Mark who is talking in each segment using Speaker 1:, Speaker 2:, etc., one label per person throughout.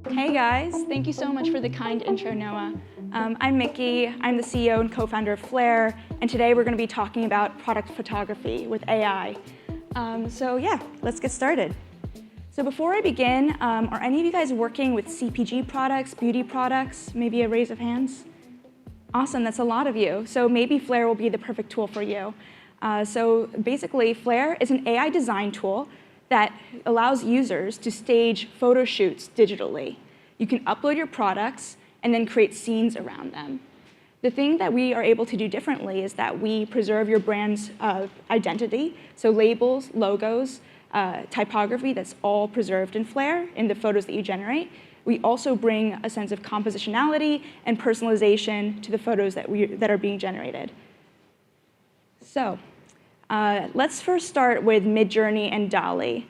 Speaker 1: Hey guys, thank you so much for the kind intro, Noah. I'm Mickey, I'm the CEO and co-founder of Flair, and today we're going to be talking about product photography with AI. So yeah, let's get started. So before I begin, are any of you guys working with CPG products, beauty products? Maybe a raise of hands? Awesome, that's a lot of you. So maybe Flair will be the perfect tool for you. So basically, Flair is an AI design tool that allows users to stage photo shoots digitally. You can upload your products and then create scenes around them. The thing that we are able to do differently is that we preserve your brand's identity, so labels, logos, typography, that's all preserved in Flair in the photos that you generate. We also bring a sense of compositionality and personalization to the photos that are being generated. So let's first start with Midjourney and DALL-E.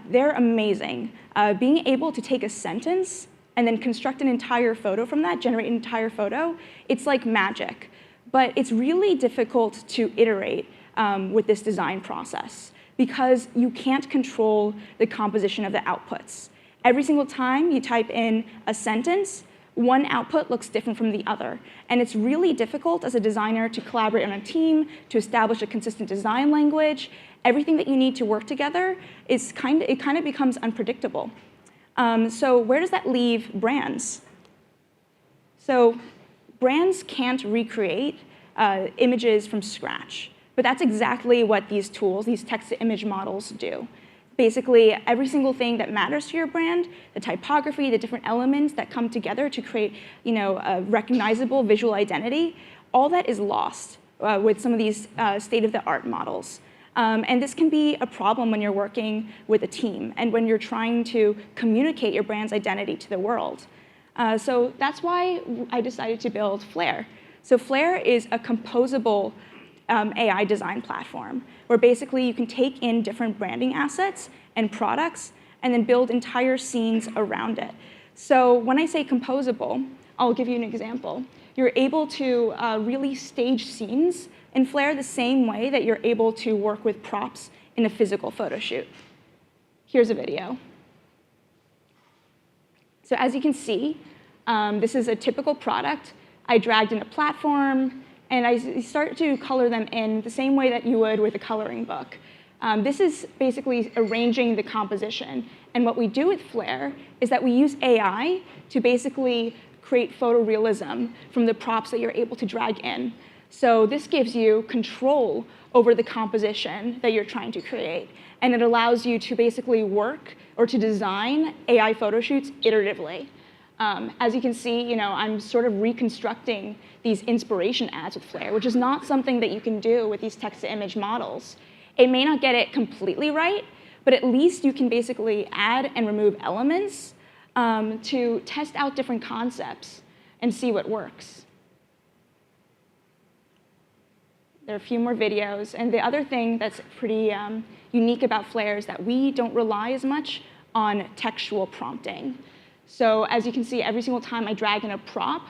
Speaker 1: They're amazing. Being able to take a sentence and then construct an entire photo from that, generate an entire photo, it's like magic. But it's really difficult to iterate with this design process because you can't control the composition of the outputs. Every single time you type in a sentence, one output looks different from the other. And it's really difficult as a designer to collaborate on a team, to establish a consistent design language. Everything that you need to work together it kind of becomes unpredictable. So where does that leave brands? So brands can't recreate images from scratch. But that's exactly what these tools, these text-to-image models do. Basically, every single thing that matters to your brand, the typography, the different elements that come together to create a recognizable visual identity, all that is lost with some of these state-of-the-art models. And this can be a problem when you're working with a team and when you're trying to communicate your brand's identity to the world. So that's why I decided to build Flair. So Flair is a composable AI design platform where basically you can take in different branding assets and products and then build entire scenes around it. So when I say composable, I'll give you an example. You're able to really stage scenes in Flair the same way that you're able to work with props in a physical photo shoot. Here's a video. So as you can see, this is a typical product. I dragged in a platform, and I start to color them in the same way that you would with a coloring book. This is basically arranging the composition. And what we do with Flair is that we use AI to basically create photorealism from the props that you're able to drag in. So this gives you control over the composition that you're trying to create. And it allows you to basically work or to design AI photo shoots iteratively. As you can see, I'm sort of reconstructing these inspiration ads with Flair, which is not something that you can do with these text-to-image models. It may not get it completely right, but at least you can basically add and remove elements to test out different concepts and see what works. There are a few more videos. And the other thing that's pretty unique about Flair is that we don't rely as much on textual prompting. So as you can see, every single time I drag in a prop,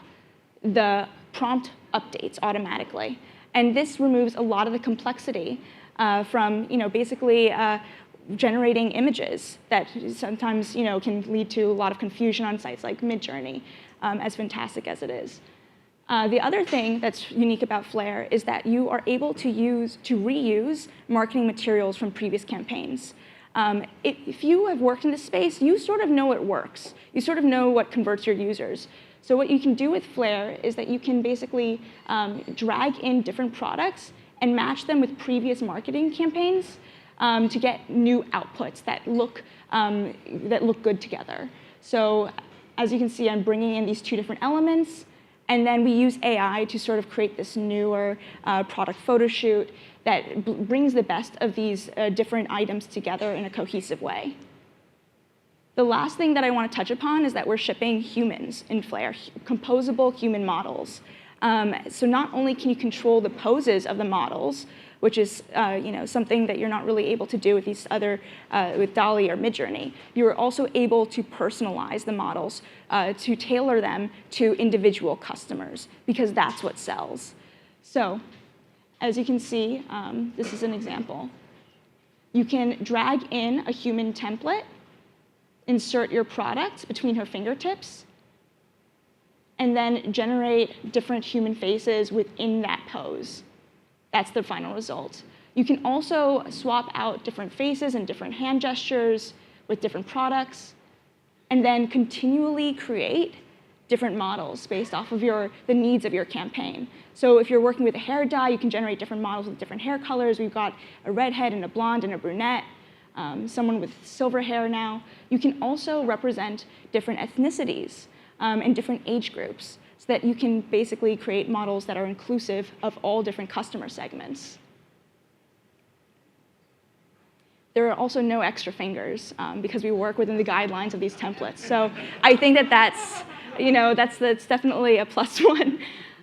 Speaker 1: the prompt updates automatically. And this removes a lot of the complexity from basically generating images that sometimes can lead to a lot of confusion on sites like Midjourney, as fantastic as it is. The other thing that's unique about Flair is that you are able to reuse marketing materials from previous campaigns. If you have worked in this space, you sort of know it works. You sort of know what converts your users. So what you can do with Flair is that you can basically drag in different products and match them with previous marketing campaigns to get new outputs that look good together. So as you can see, I'm bringing in these two different elements. And then we use AI to sort of create this newer product photo shoot that brings the best of these different items together in a cohesive way. The last thing that I want to touch upon is that we're shipping humans in Flair, composable human models. So not only can you control the poses of the models, which is something that you're not really able to do with these other, with DALL-E or Midjourney. You're also able to personalize the models, to tailor them to individual customers, because that's what sells. So as you can see, this is an example. You can drag in a human template insert your product between her fingertips and then generate different human faces within that pose. That's the final result. You can also swap out different faces and different hand gestures with different products, and then continually create different models based off of the needs of your campaign. So if you're working with a hair dye, you can generate different models with different hair colors. We've got a redhead and a blonde and a brunette, someone with silver hair now. You can also represent different ethnicities and different age groups so that you can basically create models that are inclusive of all different customer segments. There are also no extra fingers because we work within the guidelines of these templates. So I think that's definitely a plus one.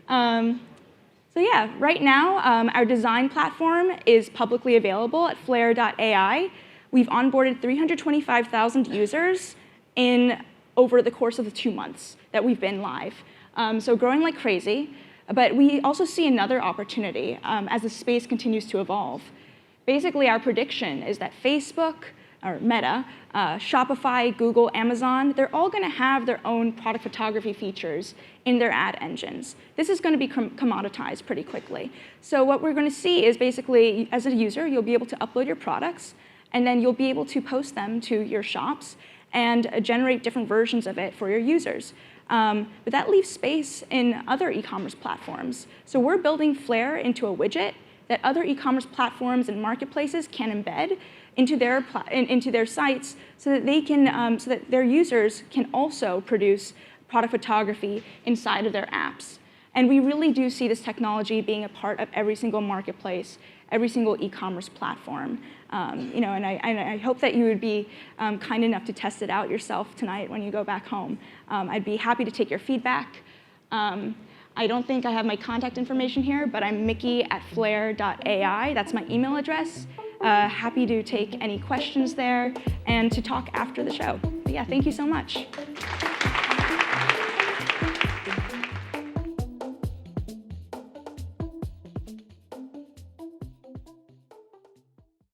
Speaker 1: So yeah, right now, our design platform is publicly available at Flair.ai. We've onboarded 325,000 users over the course of the 2 months that we've been live. So growing like crazy, but we also see another opportunity as the space continues to evolve. Basically, our prediction is that Facebook, or Meta, Shopify, Google, Amazon, they're all going to have their own product photography features in their ad engines. This is going to be commoditized pretty quickly. So what we're going to see is basically, as a user, you'll be able to upload your products, and then you'll be able to post them to your shops and generate different versions of it for your users. But that leaves space in other e-commerce platforms. So we're building Flair into a widget that other e-commerce platforms and marketplaces can embed into their sites so that their users can also produce product photography inside of their apps. And we really do see this technology being a part of every single marketplace, every single e-commerce platform. And I hope that you would be kind enough to test it out yourself tonight when you go back home. I'd be happy to take your feedback. I don't think I have my contact information here, but I'm Mickey@Flair.ai. That's my email address. Happy to take any questions there and to talk after the show. But yeah, thank you so much.